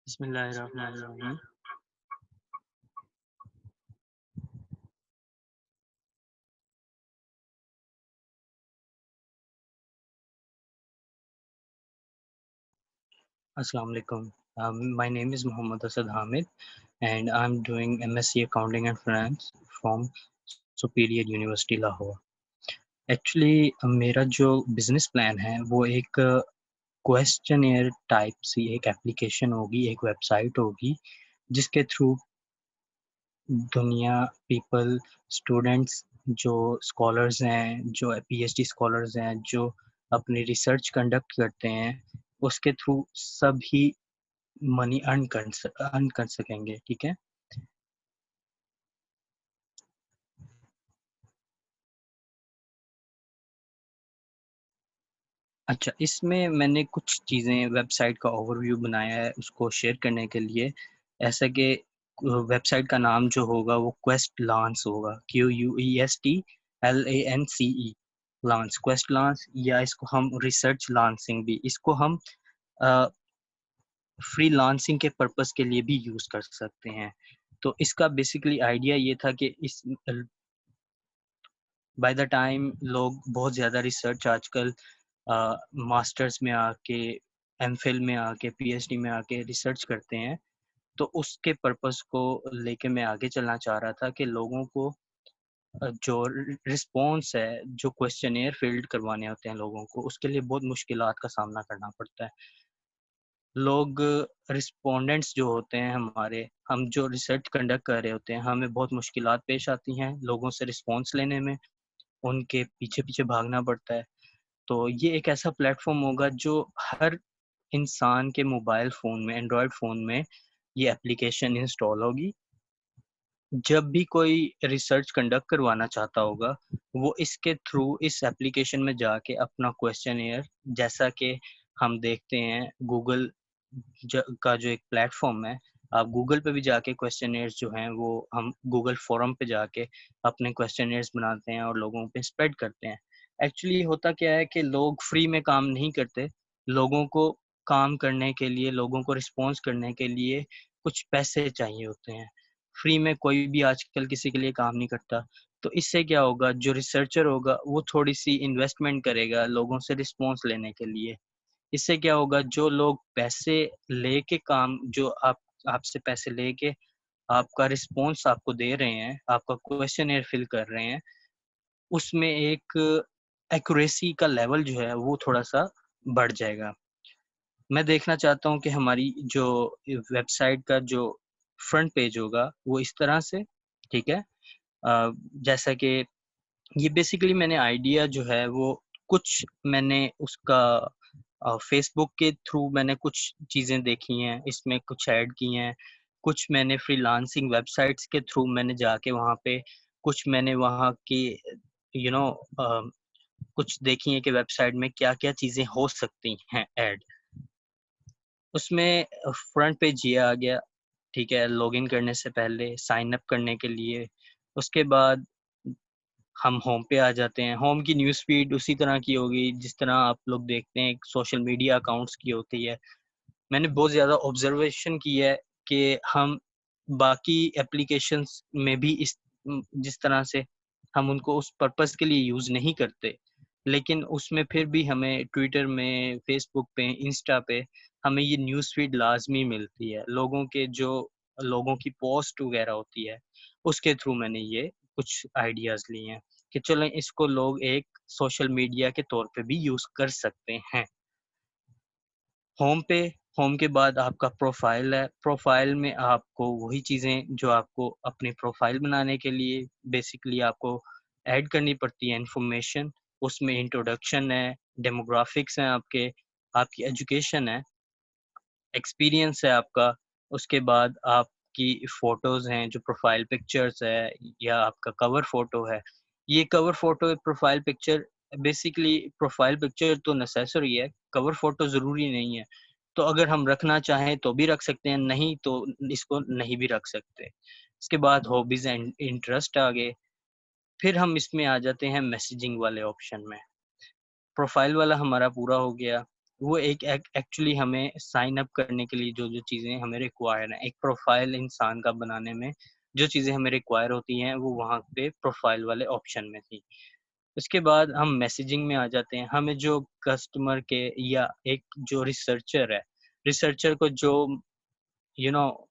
बिस्मिल्लाहिर्रहमानिर्रहीम। Assalamu alaikum. My name is Mohammad Asad Hamid, and I'm doing MSc Accounting and Finance from Superior University Lahore. Actually मेरा जो business plan है वो एक questionnaire type सी एक application होगी, एक वेबसाइट होगी, जिसके थ्रू दुनिया पीपल स्टूडेंट्स जो स्कॉलर्स हैं, जो पीएचडी स्कॉलर्स हैं, जो अपनी रिसर्च कंडक्ट करते हैं, उसके थ्रू सभी मनी अर्न कर सकेंगे, ठीक है? अच्छा, इसमें मैंने कुछ चीज़ें वेबसाइट का ओवरव्यू बनाया है उसको शेयर करने के लिए। ऐसा कि वेबसाइट का नाम जो होगा वो क्वेस्ट लॉन्स होगा, QUEST लॉन्स, क्वेस्ट लॉन्स, या इसको हम रिसर्च लॉन्सिंग भी, इसको हम अ, फ्रीलांसिंग के पर्पस के लिए भी यूज़ कर सकते हैं। तो इसका बेसिकली आइडिया ये था कि इस बाय द टाइम लोग बहुत ज़्यादा रिसर्च आजकल मास्टर्स में आके, एमफिल में आके, पीएचडी में आके रिसर्च करते हैं। तो उसके पर्पस को लेके मैं आगे चलना चाह रहा था कि लोगों को जो रिस्पॉन्स है, जो क्वेश्चनेयर फील्ड करवाने होते हैं लोगों को, उसके लिए बहुत मुश्किलात का सामना करना पड़ता है। लोग रिस्पोंडेंट्स जो होते हैं हमारे, हम जो रिसर्च कंडक्ट कर रहे होते हैं, हमें बहुत मुश्किलात पेश आती हैं लोगों से रिस्पॉन्स लेने में, उनके पीछे-पीछे भागना पड़ता है। तो ये एक ऐसा प्लेटफ़ॉर्म होगा जो हर इंसान के मोबाइल फ़ोन में, एंड्रॉयड फ़ोन में ये एप्लीकेशन इंस्टॉल होगी। जब भी कोई रिसर्च कंडक्ट करवाना चाहता होगा, वो इसके थ्रू इस एप्लीकेशन में जाके अपना क्वेश्चनेयर, जैसा कि हम देखते हैं गूगल का जो एक प्लेटफ़ॉर्म है, आप गूगल पे भी जाके क्वेश्चनेयर्स जो हैं वो हम गूगल फ़ोरम पे जाके अपने क्वेश्चनेयर्स बनाते हैं और लोगों पे स्प्रेड करते हैं। एक्चुअली होता क्या है कि लोग फ्री में काम नहीं करते, लोगों को काम करने के लिए, लोगों को रिस्पॉन्स करने के लिए कुछ पैसे चाहिए होते हैं। फ्री में कोई भी आजकल किसी के लिए काम नहीं करता। तो इससे क्या होगा, जो रिसर्चर होगा वो थोड़ी-सी इन्वेस्टमेंट करेगा लोगों से रिस्पॉन्स लेने के लिए। इससे क्या होगा, जो लोग पैसे लेके काम, जो आपसे पैसे लेके आपका रिस्पॉन्स आपको दे रहे हैं, आपका क्वेश्चनेयर फिल कर रहे हैं, उसमें एक एक्यूरेसी का लेवल जो है वो थोड़ा-सा बढ़ जाएगा। मैं देखना चाहता हूँ कि हमारी जो वेबसाइट का जो फ्रंट पेज होगा वो इस तरह से, ठीक है? जैसा कि ये बेसिकली मैंने आइडिया जो है वो कुछ मैंने उसका फ़ेसबुक के थ्रू मैंने कुछ चीज़ें देखी हैं, इसमें कुछ ऐड की हैं, कुछ मैंने फ्रीलांसिंग वेबसाइट्स के थ्रू मैंने जाके वहाँ पे कुछ मैंने वहाँ की यू नो अ, कुछ देखी हैं कि वेबसाइट में क्या-क्या चीज़ें हो सकती हैं ऐड। उसमें फ्रंट पेज ये आ गया, ठीक है? लॉगिन करने से पहले साइन अप करने के लिए, उसके बाद हम होम पे आ जाते हैं। होम की न्यूज़ फ़ीड उसी तरह की होगी जिस तरह आप लोग देखते हैं सोशल मीडिया अकाउंट्स की होती है। मैंने बहुत ज़्यादा ऑब्ज़र्वेशन की है कि हम बाकी एप्लीकेशंस में भी जिस तरह से हम उनको उस पर्पज़ के लिए यूज़ नहीं करते, लेकिन उसमें फिर भी हमें ट्विटर में, फ़ेसबुक पे, इंस्टा पे हमें ये न्यूज़ फ़ीड लाज़मी मिलती है। लोगों की पोस्ट वग़ैरह होती है, उसके थ्रू मैंने ये कुछ आइडियाज़ लिए हैं कि चलें इसको लोग एक सोशल मीडिया के तौर पे भी यूज़ कर सकते हैं। होम पे होम के बाद आपका प्रोफ़ाइल है, प्रोफ़ाइल में आपको वही चीज़ें जो आपको अपनी प्रोफ़ाइल बनाने के लिए बेसिकली आपको ऐड करनी पड़ती है इन्फॉर्मेशन, उसमें इंट्रोडक्शन है, डेमोग्राफिक्स हैं आपके, आपकी एजुकेशन है, एक्सपीरियंस है आपका, उसके बाद आपकी फ़ोटोज़ हैं, जो प्रोफ़ाइल पिक्चर्स है या आपका कवर फ़ोटो है। ये cover photo, profile picture, basically profile picture तो नेसेसरी है, कवर फ़ोटो ज़रूरी नहीं है। तो अगर हम रखना चाहें तो भी रख सकते हैं, नहीं तो इसको नहीं भी रख सकते। इसके बाद हॉबीज़ एंड इंटरेस्ट आ गए, फिर हम इसमें आ जाते हैं मैसेजिंग वाले ऑप्शन में। प्रोफ़ाइल वाला हमारा पूरा हो गया, वो एक एक्चुअली हमें साइन अप करने के लिए जो चीज़ें हमें रिक्वायर हैं, एक प्रोफाइल इंसान का बनाने में जो चीज़ें हमें रिक्वायर होती हैं वो वहाँ पे प्रोफाइल वाले ऑप्शन में थी। उसके बाद हम मैसेजिंग में आ जाते हैं। हमें जो कस्टमर के या एक जो रिसर्चर है, रिसर्चर को जो यू नो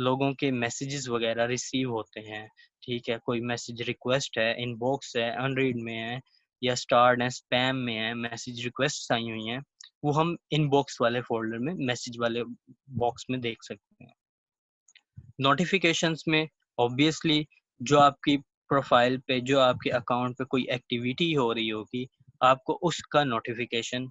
लोगों के मैसेजेस वगैरह रिसीव होते हैं, ठीक है? कोई मैसेज रिक्वेस्ट है, इनबॉक्स है, अनरीड में है या स्टार्ड है, स्पैम में है, मैसेज रिक्वेस्ट्स आई हुई हैं, वो हम इनबॉक्स वाले फ़ोल्डर में, मैसेज वाले बॉक्स में देख सकते हैं। नोटिफ़िकेशंस में ऑब्वियसली जो आपकी प्रोफ़ाइल पे, जो आपके अकाउंट पे कोई एक्टिविटी हो रही होगी, आपको उसका नोटिफ़िकेशन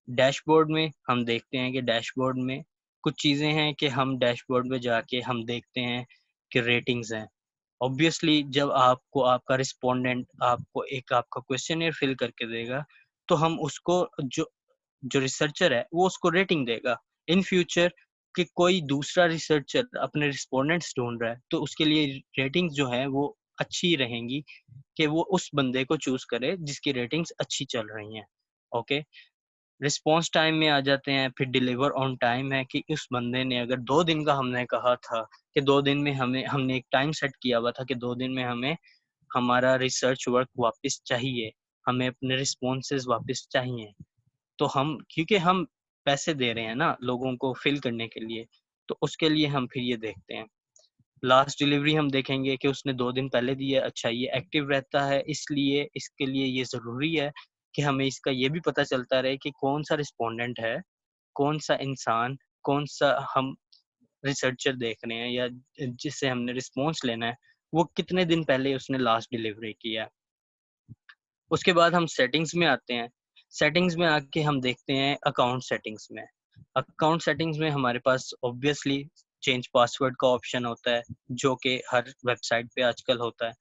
डैशबोर्ड में हम देखते हैं कि डैशबोर्ड में कुछ चीज़ें हैं कि हम डैशबोर्ड में जाके हम देखते हैं कि रेटिंग्स हैं। ऑब्वियसली जब आपको आपका रिस्पोंडेंट आपको एक आपका क्वेश्चनेयर फिल करके देगा, तो हम उसको जो जो रिसर्चर है वो उसको रेटिंग देगा। इन फ्यूचर कि कोई दूसरा रिसर्चर अपने रिस्पोंडेंट्स ढूँढ रहा है, तो उसके लिए रेटिंग्स जो है वो अच्छी रहेंगी कि वो उस बंदे को चूज़ करे जिसकी रेटिंग्स अच्छी चल रही हैं। ओके? रिस्पॉन्स टाइम में आ जाते हैं, फिर डिलीवर ऑन टाइम है कि उस बंदे ने अगर 2 दिन का हमने कहा था कि 2 दिन में हमने एक टाइम सेट किया हुआ था कि 2 दिन में हमें हमारा रिसर्च वर्क वापस चाहिए, हमें अपने रिस्पॉन्सेज़ वापस चाहिए। तो हम क्योंकि हम पैसे दे रहे हैं ना लोगों को फ़िल करने के लिए, तो उसके लिए हम फिर ये देखते हैं। लास्ट डिलीवरी हम देखेंगे कि उसने 2 दिन पहले दी है, अच्छा ये एक्टिव रहता है इसलिए इसके लिए ये ज़रूरी है कि हमें इसका ये भी पता चलता रहे कि कौन-सा रिस्पोंडेंट है, कौन-सा इंसान, कौन-सा हम रिसर्चर देख रहे हैं या जिससे हमने रिस्पॉन्स लेना है, वो कितने दिन पहले उसने लास्ट डिलीवरी किया है। उसके बाद हम सेटिंग्स में आते हैं। सेटिंग्स में आके हम देखते हैं अकाउंट सेटिंग्स में। अकाउंट सेटिंग्स में हमारे पास ऑब्वियसली चेंज पासवर्ड का ऑप्शन होता है, जो कि हर वेबसाइट पे आजकल होता है।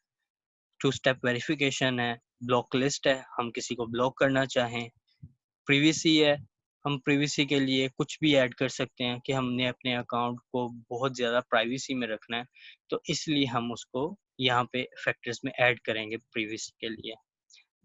टू स्टेप वेरिफिकेशन है, ब्लॉक लिस्ट है, हम किसी को ब्लॉक करना चाहें, प्रिवेसी है, हम प्रिवेसी के लिए कुछ भी ऐड कर सकते हैं कि हमने अपने अकाउंट को बहुत ज़्यादा प्राइवेसी में रखना है, तो इसलिए हम उसको यहाँ पे फैक्टर्स में ऐड करेंगे प्रिवेसी के लिए।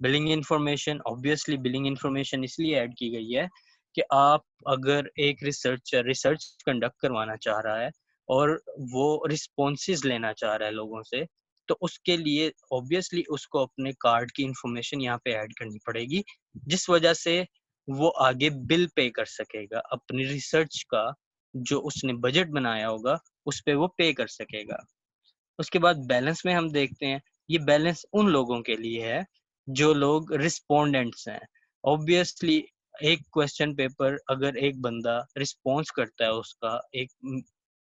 Billing information obviously billing information इसलिए ऐड की गई है कि आप अगर एक रिसर्चर रिसर्च कंडक्ट करवाना चाह रहा है और वो रिस्पॉन्सेज लेना चाह रहा है लोगों से, तो उसके लिए ऑब्वियसली उसको अपने कार्ड की इन्फॉर्मेशन यहाँ पे ऐड करनी पड़ेगी, जिस वजह से वो आगे बिल पे कर सकेगा अपनी रिसर्च का, जो उसने बजट बनाया होगा उस पे वो पे कर सकेगा। उसके बाद बैलेंस में हम देखते हैं, ये बैलेंस उन लोगों के लिए है जो लोग रिस्पोंडेंट्स हैं। ऑब्वियसली एक क्वेश्चन पेपर अगर एक बंदा रिस्पॉन्स करता है, उसका एक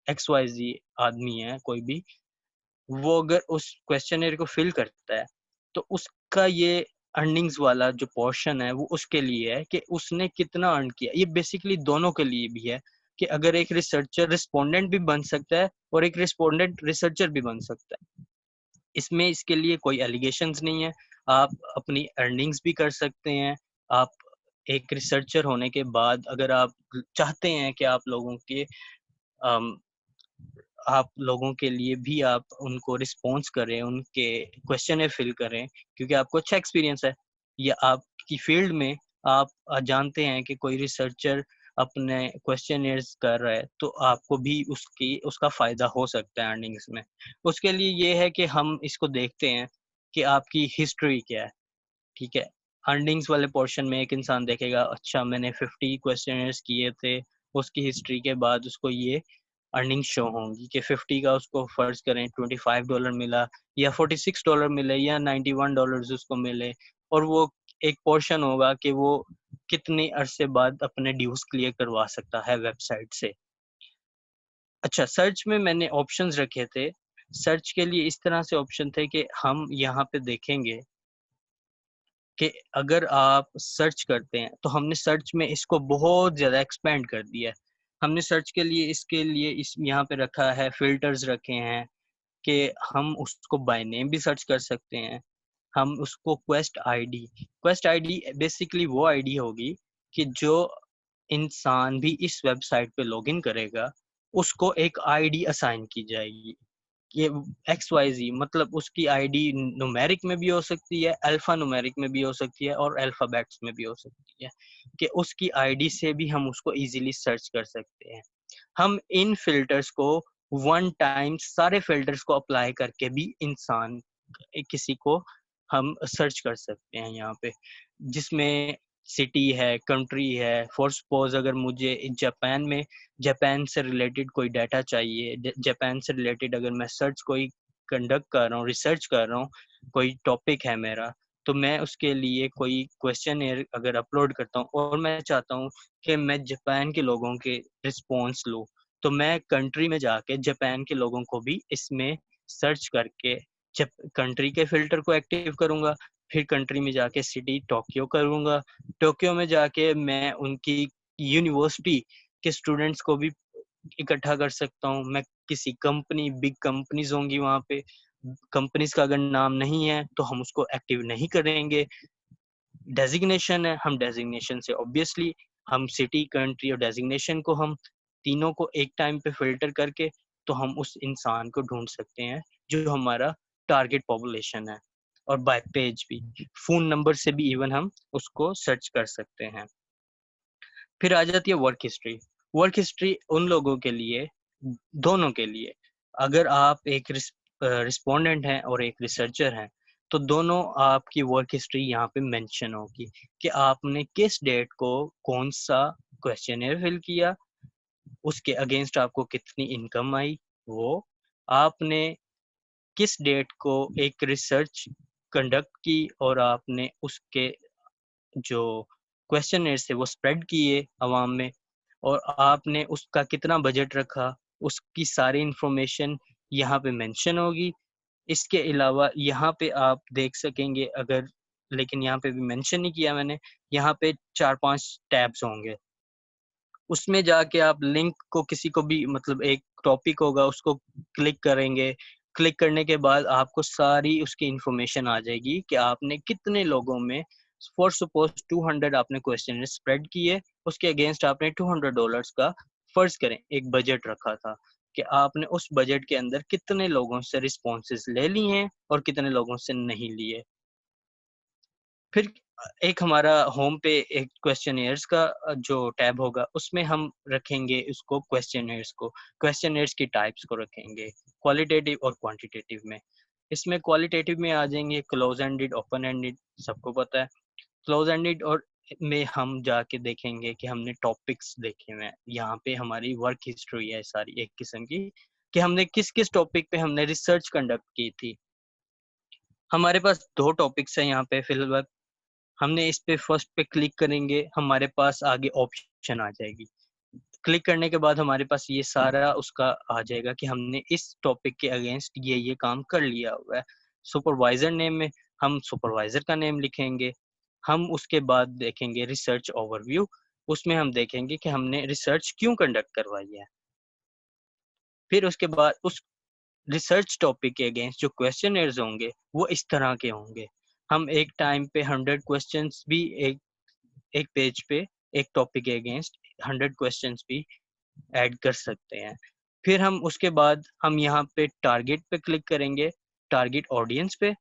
एक्स वाई जी आदमी है कोई भी, वो अगर उस क्वेश्चनर को फिल करता है, तो उसका ये अर्निंग्स वाला जो पोर्शन है वो उसके लिए है कि उसने कितना अर्न किया। ये बेसिकली दोनों के लिए भी है कि अगर एक रिसर्चर रिस्पोंडेंट भी बन सकता है और एक रिस्पोंडेंट रिसर्चर भी बन सकता है। इसमें इसके लिए कोई एलिगेशंस नहीं है। आप अपनी अर्निंग्स भी कर सकते हैं। आप एक रिसर्चर होने के बाद अगर आप चाहते हैं कि अम, आप लोगों के लिए भी आप उनको रिस्पॉन्स करें, उनके क्वेश्चनेयर फिल करें क्योंकि आपको अच्छा एक्सपीरियंस है या आपकी फील्ड में आप जानते हैं कि कोई रिसर्चर अपने क्वेश्चनेयर्स कर रहा है, तो आपको भी उसका फ़ायदा हो सकता है अर्निंग्स में। उसके लिए ये है कि हम इसको देखते हैं कि आपकी हिस्ट्री क्या है, ठीक है? अर्निंग्स वाले पोर्शन में एक इंसान देखेगा, अच्छा मैंने 50 क्वेश्चनेयर्स किए थे, उसकी हिस्ट्री के बाद उसको ये अर्निंग शो होंगी कि 50 का उसको फ़र्ज़ करें $25 मिला या $46 मिले या $91 उसको मिले, और वो एक पोर्शन होगा कि वो कितने अरसे बाद अपने ड्यूज़ क्लियर करवा सकता है वेबसाइट से। अच्छा, सर्च में मैंने ऑप्शंस रखे थे। सर्च के लिए इस तरह से ऑप्शन थे कि हम यहाँ पे देखेंगे कि अगर आप सर्च करते हैं, तो हमने सर्च में इसको बहुत ज़्यादा एक्सपेंड कर दिया है। हमने सर्च के लिए इसके लिए इस यहाँ पे रखा है, फ़िल्टर्स रखे हैं कि हम उसको बाय नेम भी सर्च कर सकते हैं। हम उसको क्वेस्ट आईडी बेसिकली वो आईडी होगी कि जो इंसान भी इस वेबसाइट पे लॉगिन करेगा, उसको एक आईडी असाइन की जाएगी। ये XYZ, मतलब उसकी आईडी न्यूमेरिक में भी हो सकती है, अल्फा न्यूमेरिक में भी हो सकती है और अल्फाबेट्स में भी हो सकती है, कि उसकी आईडी से भी हम उसको इजीली सर्च कर सकते हैं। हम इन फिल्टर्स को वन टाइम सारे फिल्टर्स को अप्लाई करके भी इंसान किसी को हम सर्च कर सकते हैं यहाँ पे, जिसमें सिटी है, कंट्री है। फॉर सपोज अगर मुझे जापान से रिलेटेड कोई डाटा चाहिए, जापान से रिलेटेड अगर मैं सर्च कोई कंडक्ट कर रहा हूँ, रिसर्च कर रहा हूँ, कोई टॉपिक है मेरा, तो मैं उसके लिए कोई क्वेश्चन अगर अपलोड करता हूँ और मैं चाहता हूँ कि मैं जापान के लोगों के रिस्पॉन्स लूँ, तो मैं कंट्री में जाके जापान के लोगों को भी इसमें सर्च करके जब कंट्री के फिल्टर को एक्टिव करूंगा, फिर कंट्री में जाके सिटी टोक्यो करूंगा, टोक्यो में जाके मैं उनकी यूनिवर्सिटी के स्टूडेंट्स को भी इकट्ठा कर सकता हूँ। मैं किसी कंपनी, बिग कंपनीज होंगी वहाँ पे, कंपनीज का अगर नाम नहीं है तो हम उसको एक्टिव नहीं करेंगे। डेजिग्नेशन है, हम डेजिग्नेशन से ऑब्वियसली हम सिटी, कंट्री और डेजिग्नेशन को हम तीनों को एक टाइम पे फिल्टर करके तो हम उस इंसान को ढूंढ सकते हैं जो हमारा टारगेट पॉपुलेशन है। और बाय पेज भी, फोन नंबर से भी इवन हम उसको सर्च कर सकते हैं। फिर आ जाती है वर्क हिस्ट्री। वर्क हिस्ट्री उन लोगों के लिए, दोनों के लिए, अगर आप एक रिस्पोंडेंट हैं और एक रिसर्चर हैं, तो दोनों आपकी वर्क हिस्ट्री यहाँ पे मेंशन होगी कि आपने किस डेट को कौन सा क्वेश्चनर फिल किया, उसके अगेंस्ट आपको कितनी इनकम आई, वो आपने किस डेट को एक रिसर्च कंडक्ट की और आपने उसके जो क्वेश्चनर थे वो स्प्रेड किए अवाम में, और आपने उसका कितना बजट रखा, उसकी सारी इंफॉर्मेशन यहाँ पे मेंशन होगी। इसके अलावा यहाँ पे आप देख सकेंगे अगर, लेकिन यहाँ पे भी मेंशन नहीं किया मैंने, यहाँ पे 4-5 टैब्स होंगे, उसमें जाके आप लिंक को किसी को भी, मतलब एक टॉपिक होगा उसको क्लिक करेंगे, क्लिक करने के बाद आपको सारी उसकी इंफॉर्मेशन आ जाएगी कि आपने कितने लोगों में, फॉर सपोज 200 आपने क्वेश्चन स्प्रेड किए, उसके अगेंस्ट आपने $200 का, फर्ज करें एक बजट रखा था, कि आपने उस बजट के अंदर कितने लोगों से रिस्पॉन्सेज ले लिए हैं और कितने लोगों से नहीं लिए। फिर एक हमारा होम पे एक क्वेश्चनियर्स का जो टैब होगा, उसमें हम रखेंगे उसको क्वेश्चनियर्स को, क्वेश्चनियर्स की टाइप्स को रखेंगे क्वालिटेटिव और क्वांटिटेटिव में। इसमें क्वालिटेटिव में आ जाएंगे क्लोज एंडेड, ओपन एंडेड, सबको पता है। क्लोज एंडेड और में हम जाके देखेंगे कि हमने टॉपिक्स देखे हुए हैं, यहाँ पे हमारी वर्क हिस्ट्री है सारी एक किस्म की, कि हमने किस किस टॉपिक पे हमने रिसर्च कंडक्ट की थी। हमारे पास 2 टॉपिक्स हैं यहाँ पे फिलहाल, हमने इस पे फर्स्ट पे क्लिक करेंगे, हमारे पास आगे ऑप्शन आ जाएगी। क्लिक करने के बाद हमारे पास ये सारा उसका आ जाएगा कि हमने इस टॉपिक के अगेंस्ट ये काम कर लिया हुआ है। सुपरवाइजर नेम में हम सुपरवाइजर का नेम लिखेंगे। हम उसके बाद देखेंगे रिसर्च ओवरव्यू, उसमें हम देखेंगे कि हमने रिसर्च क्यों कंडक्ट करवाई है। फिर उसके बाद उस रिसर्च टॉपिक के अगेंस्ट जो क्वेश्चनर्स होंगे वो इस तरह के होंगे। हम एक टाइम पे 100 क्वेश्चंस भी एक एक पेज पे, एक टॉपिक के अगेंस्ट 100 क्वेश्चंस भी ऐड कर सकते हैं। फिर हम उसके बाद हम यहाँ पे टारगेट पे क्लिक करेंगे, टारगेट ऑडियंस पे।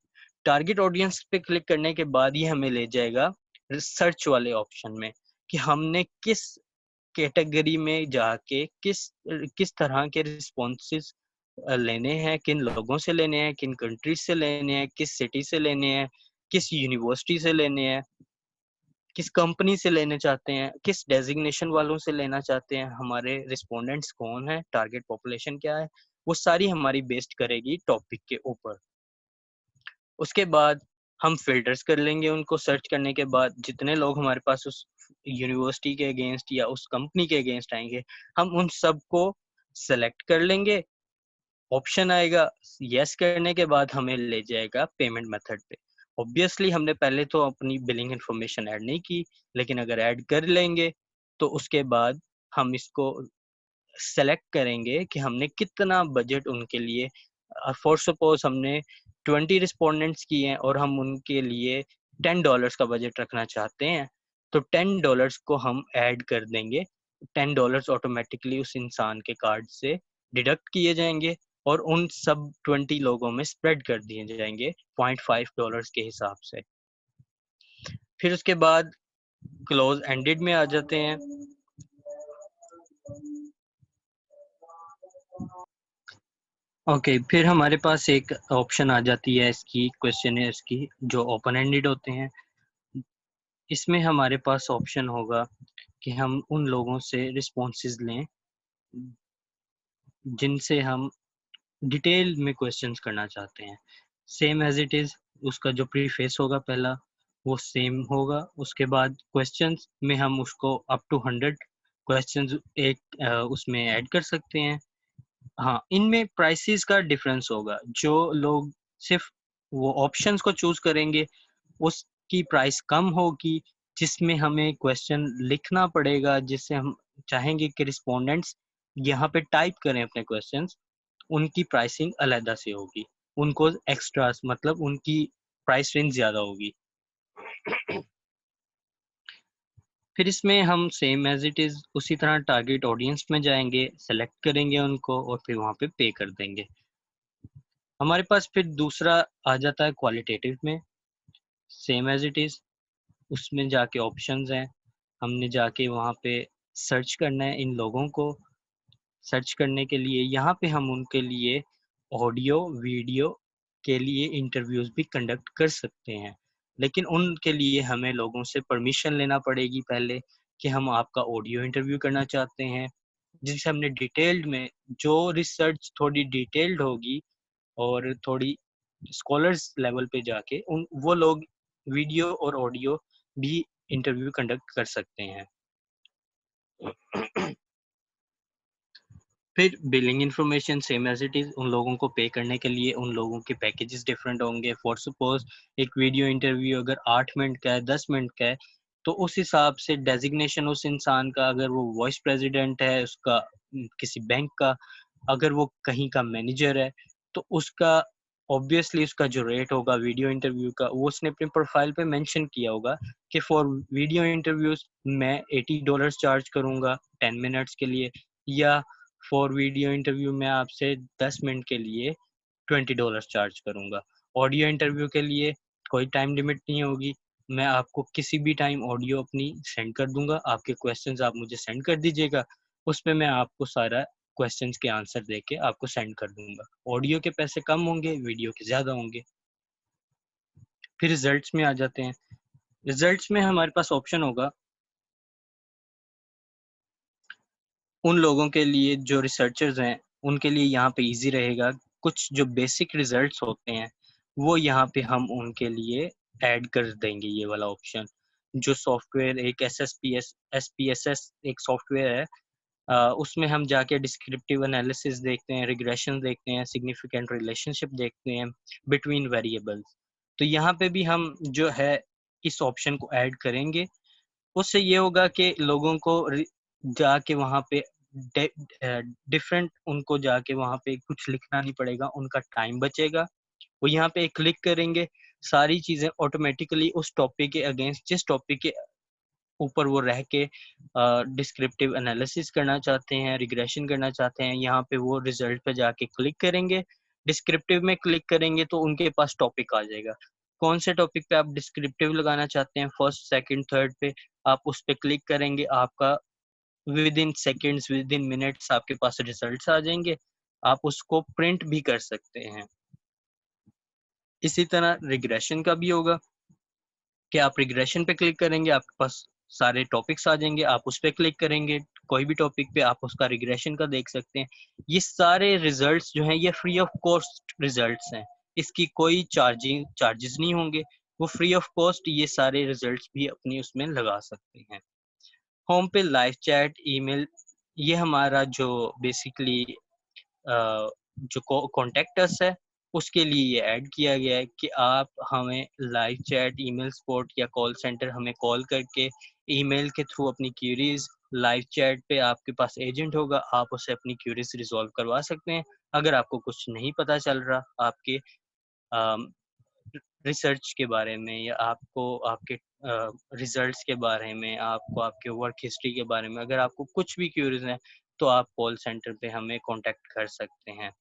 टारगेट ऑडियंस पे क्लिक करने के बाद ये हमें ले जाएगा रिसर्च वाले ऑप्शन में, कि हमने किस कैटेगरी में जाके किस किस तरह के रिस्पॉन्सेज लेने हैं, किन लोगों से लेने हैं, किन कंट्रीज से लेने हैं, किस सिटी से लेने हैं, किस यूनिवर्सिटी से लेने हैं, किस कंपनी से लेने चाहते हैं, किस डेजिग्नेशन वालों से लेना चाहते हैं, हमारे रिस्पोंडेंट्स कौन है, टारगेट पॉपुलेशन क्या है, वो सारी हमारी बेस्ड करेगी टॉपिक के ऊपर। उसके बाद हम फिल्टर्स कर लेंगे, उनको सर्च करने के बाद जितने लोग हमारे पास उस यूनिवर्सिटी के अगेंस्ट या उस कंपनी के अगेंस्ट आएंगे, हम उन सबको सेलेक्ट कर लेंगे। ऑप्शन आएगा, यस करने के बाद हमें ले जाएगा पेमेंट मेथड पे। ऑब्वियसली हमने पहले तो अपनी बिलिंग इन्फॉर्मेशन ऐड नहीं की, लेकिन अगर ऐड कर लेंगे तो उसके बाद हम इसको सेलेक्ट करेंगे कि हमने कितना बजट उनके लिए, फॉर सपोज हमने 20 रिस्पोंडेंट्स किए हैं और हम उनके लिए $10 का बजट रखना चाहते हैं, तो $10 को हम ऐड कर देंगे। $10 ऑटोमेटिकली उस इंसान के कार्ड से डिडक्ट किए जाएंगे और उन सब 20 लोगों में स्प्रेड कर दिए जाएंगे $0.5 के हिसाब से। फिर उसके बाद क्लोज एंडेड में आ जाते हैं। ओके, फिर हमारे पास एक ऑप्शन आ जाती है इसकी क्वेश्चनर्स की, जो ओपन एंडेड होते हैं। इसमें हमारे पास ऑप्शन होगा कि हम उन लोगों से रिस्पॉन्सेज लें जिनसे हम डिटेल में क्वेश्चंस करना चाहते हैं। सेम एज इट इज़, उसका जो प्रीफेस होगा पहला वो सेम होगा। उसके बाद क्वेश्चंस में हम उसको अप टू 100 क्वेश्चंस एक उसमें ऐड कर सकते हैं। हाँ, इनमें प्राइसेस का डिफरेंस होगा। जो लोग सिर्फ वो ऑप्शंस को चूज करेंगे उसकी प्राइस कम होगी, जिसमें हमें क्वेश्चन लिखना पड़ेगा, जिससे हम चाहेंगे कि रिस्पोंडेंट्स यहाँ पे टाइप करें अपने क्वेश्चंस, उनकी प्राइसिंग अलहदा से होगी। उनको एक्स्ट्रास मतलब उनकी प्राइस रेंज ज़्यादा होगी। फिर इसमें हम सेम एज इट इज़ उसी तरह टारगेट ऑडियंस में जाएंगे, सेलेक्ट करेंगे उनको और फिर वहाँ पे पे कर देंगे। हमारे पास फिर दूसरा आ जाता है क्वालिटेटिव में। सेम एज इट इज़ उसमें जाके ऑप्शंस हैं, हमने जाके वहाँ पे सर्च करना है इन लोगों को। सर्च करने के लिए यहाँ पे हम उनके लिए ऑडियो वीडियो के लिए इंटरव्यूज़ भी कंडक्ट कर सकते हैं, लेकिन उनके लिए हमें लोगों से परमिशन लेना पड़ेगी पहले कि हम आपका ऑडियो इंटरव्यू करना चाहते हैं, जिससे हमने डिटेल्ड में जो रिसर्च थोड़ी डिटेल्ड होगी और थोड़ी स्कॉलर्स लेवल पे जाके उन वो लोग वीडियो और ऑडियो भी इंटरव्यू कंडक्ट कर सकते हैं। फिर billing information same as it is, उन लोगों को पे करने के लिए उन लोगों के पैकेजेस डिफरेंट होंगे। फॉर सपोज एक वीडियो इंटरव्यू अगर 8 मिनट का है, 10 मिनट का है, तो उस हिसाब से डेजिग्नेशन उस इंसान का, अगर वो वाइस प्रेसिडेंट है उसका किसी बैंक का, अगर वो कहीं का मैनेजर है, तो उसका ऑब्वियसली उसका जो रेट होगा वीडियो इंटरव्यू का, वो उसने अपने प्रोफाइल पे मेंशन किया होगा कि फॉर वीडियो इंटरव्यूज मैं $80 चार्ज करूंगा 10 मिनट्स के लिए, या फॉर वीडियो इंटरव्यू मैं आपसे 10 मिनट के लिए $20 चार्ज करूंगा। ऑडियो इंटरव्यू के लिए कोई टाइम लिमिट नहीं होगी, मैं आपको किसी भी टाइम ऑडियो अपनी सेंड कर दूंगा, आपके क्वेश्चंस आप मुझे सेंड कर दीजिएगा, उसमें मैं आपको सारा क्वेश्चंस के आंसर देके आपको सेंड कर दूंगा। ऑडियो के पैसे कम होंगे, वीडियो के ज़्यादा होंगे। फिर रिजल्ट्स में आ जाते हैं। रिजल्ट्स में हमारे पास ऑप्शन होगा उन लोगों के लिए जो रिसर्चर्स हैं, उनके लिए यहाँ पे इजी रहेगा। कुछ जो बेसिक रिजल्ट्स होते हैं वो यहाँ पे हम उनके लिए ऐड कर देंगे, ये वाला ऑप्शन। जो सॉफ्टवेयर एक SPSS एक सॉफ्टवेयर है, उसमें हम जाके डिस्क्रिप्टिव एनालिसिस देखते हैं, रिग्रेशन देखते हैं, सिग्निफिकेंट रिलेशनशिप देखते हैं बिटवीन वेरिएबल्स। तो यहाँ पे भी हम जो है इस ऑप्शन को ऐड करेंगे। उससे ये होगा कि लोगों को जाके वहाँ पे डिफरेंट उनको जाके वहाँ पे कुछ लिखना नहीं पड़ेगा, उनका टाइम बचेगा। वो यहाँ पे क्लिक करेंगे, सारी चीज़ें ऑटोमेटिकली उस टॉपिक के अगेंस्ट, जिस टॉपिक के ऊपर वो रह के डिस्क्रिप्टिव एनालिसिस करना चाहते हैं, रिग्रेशन करना चाहते हैं, यहाँ पे वो रिजल्ट पे जाके क्लिक करेंगे। डिस्क्रिप्टिव में क्लिक करेंगे तो उनके पास टॉपिक आ जाएगा। कौन से टॉपिक पे आप डिस्क्रिप्टिव लगाना चाहते हैं, फर्स्ट सेकंड थर्ड पे, आप उस पे क्लिक करेंगे, आपका with in seconds with in minutes आपके पास रिजल्ट्स आ जाएंगे। आप उसको प्रिंट भी कर सकते हैं। इसी तरह रिग्रेशन का भी होगा कि आप रिग्रेशन पे क्लिक करेंगे, आपके पास सारे टॉपिक्स आ जाएंगे, आप उस पर क्लिक करेंगे, कोई भी टॉपिक पे आप उसका रिग्रेशन का देख सकते हैं। ये सारे रिजल्ट्स जो हैं ये फ्री ऑफ कॉस्ट रिजल्ट्स हैं, इसकी कोई चार्जेस नहीं होंगे, वो फ्री ऑफ कॉस्ट ये सारे रिजल्ट्स भी अपनी उसमें लगा सकते हैं। होम पे लाइव चैट, ईमेल, ये हमारा जो बेसिकली जो कॉन्टेक्ट अस है उसके लिए ये ऐड किया गया है कि आप हमें लाइव चैट, ईमेल सपोर्ट या कॉल सेंटर हमें कॉल करके ईमेल के थ्रू अपनी क्यूरीज, लाइव चैट पे आपके पास एजेंट होगा, आप उससे अपनी क्यूरीज रिजॉल्व करवा सकते हैं। अगर आपको कुछ नहीं पता चल रहा आपके रिसर्च के बारे में, या आपको आपके रिजल्ट्स के बारे में, आपको आपके वर्क हिस्ट्री के बारे में, अगर आपको कुछ भी क्यूरीज है तो आप कॉल सेंटर पे हमें कांटेक्ट कर सकते हैं।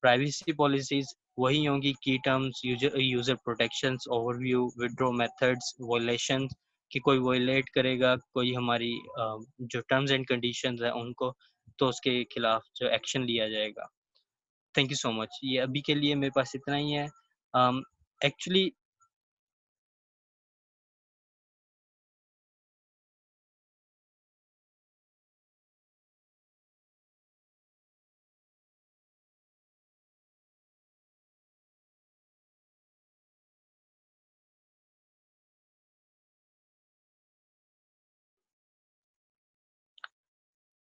प्राइवेसी पॉलिसीज वही होंगी, की terms, user protections, overview, withdraw methods, violation कि कोई वॉयलेट करेगा कोई हमारी जो टर्म्स एंड कंडीशंस है उनको, तो उसके खिलाफ जो एक्शन लिया जाएगा। Thank you so much. ये अभी के लिए मेरे पास इतना ही है। एक्चुअली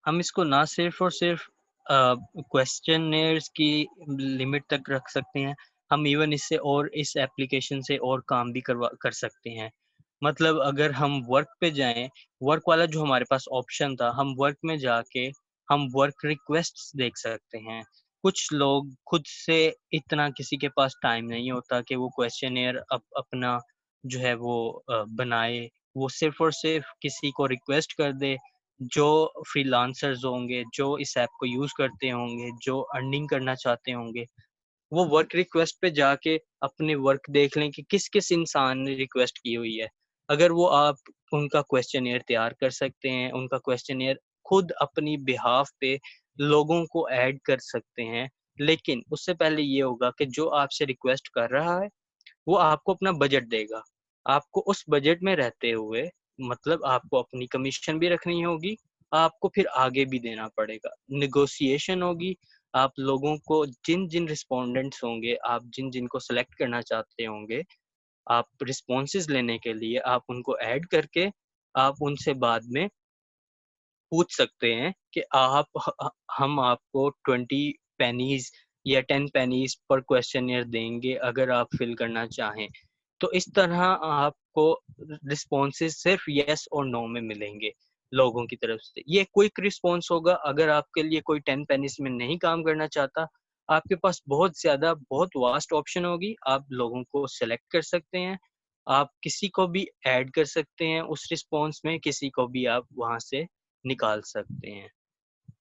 हम इसको ना सिर्फ और सिर्फ क्वेश्चनर्स की लिमिट तक रख सकते हैं, हम इवन इससे और इस एप्लीकेशन से और काम भी कर सकते हैं। मतलब अगर हम वर्क पे जाएं, वर्क वाला जो हमारे पास ऑप्शन था, हम वर्क में जाके हम वर्क रिक्वेस्ट्स देख सकते हैं। कुछ लोग खुद से इतना किसी के पास टाइम नहीं होता कि वो क्वेश्चनर अपना जो है वो बनाए, वो सिर्फ और सिर्फ किसी को रिक्वेस्ट कर दे। जो फ्रीलांसर्स होंगे, जो इस ऐप को यूज़ करते होंगे, जो अर्निंग करना चाहते होंगे, वो वर्क रिक्वेस्ट पे जाके अपने वर्क देख लें कि किस-किस इंसान ने रिक्वेस्ट की हुई है। अगर वो आप उनका क्वेश्चनेयर तैयार कर सकते हैं, उनका क्वेश्चनेयर खुद अपनी बिहाफ़ पे लोगों को ऐड कर सकते हैं। लेकिन उससे पहले ये होगा कि जो आपसे रिक्वेस्ट कर रहा है, वो आपको अपना बजट देगा। आपको उस बजट में रहते हुए, मतलब आपको अपनी कमीशन भी रखनी होगी, आपको फिर आगे भी देना पड़ेगा। नेगोशिएशन होगी, आप लोगों को जिन-जिन रिस्पोंडेंट्स होंगे, आप जिन-जिन को सेलेक्ट करना चाहते होंगे, आप रिस्पॉन्सेज़ लेने के लिए आप उनको ऐड करके, आप उनसे बाद में पूछ सकते हैं कि आप हम आपको 20 पेनीज़ या 10 पेनीज़ पर क्वेश्चनियर देंगे अगर आप फिल करना चाहें। तो इस तरह आपको रिस्पॉन्सेज़ सिर्फ येस और नो में मिलेंगे लोगों की तरफ से। ये क्विक रिस्पॉन्स होगा। अगर आपके लिए कोई 10 पेनीज़ में नहीं काम करना चाहता, आपके पास बहुत ज़्यादा बहुत वास्ट ऑप्शन होगी, आप लोगों को सेलेक्ट कर सकते हैं। आप किसी को भी ऐड कर सकते हैं उस रिस्पॉन्स में, किसी को भी आप वहाँ से निकाल सकते हैं।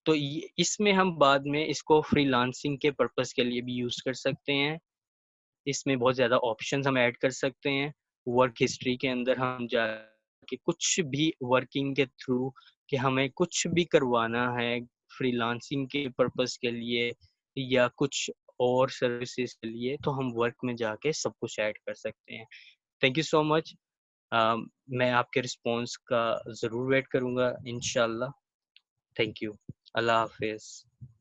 तो ये इसमें हम बाद में इसको फ्रीलांसिंग के पर्पज़ के लिए भी यूज़ कर सकते हैं। इसमें बहुत ज़्यादा ऑप्शंस हम ऐड कर सकते हैं। वर्क हिस्ट्री के अंदर हम जाके कुछ भी वर्किंग के थ्रू कि हमें कुछ भी करवाना है फ्रीलांसिंग के पर्पज़ के लिए या कुछ और सर्विसेज़ के लिए, तो हम वर्क में जाके सब कुछ ऐड कर सकते हैं। Thank you so much. मैं आपके रिस्पॉन्स का ज़रूर वेट करूँगा इंशाल्लाह। Thank you. अल्लाह हाफ़िज़।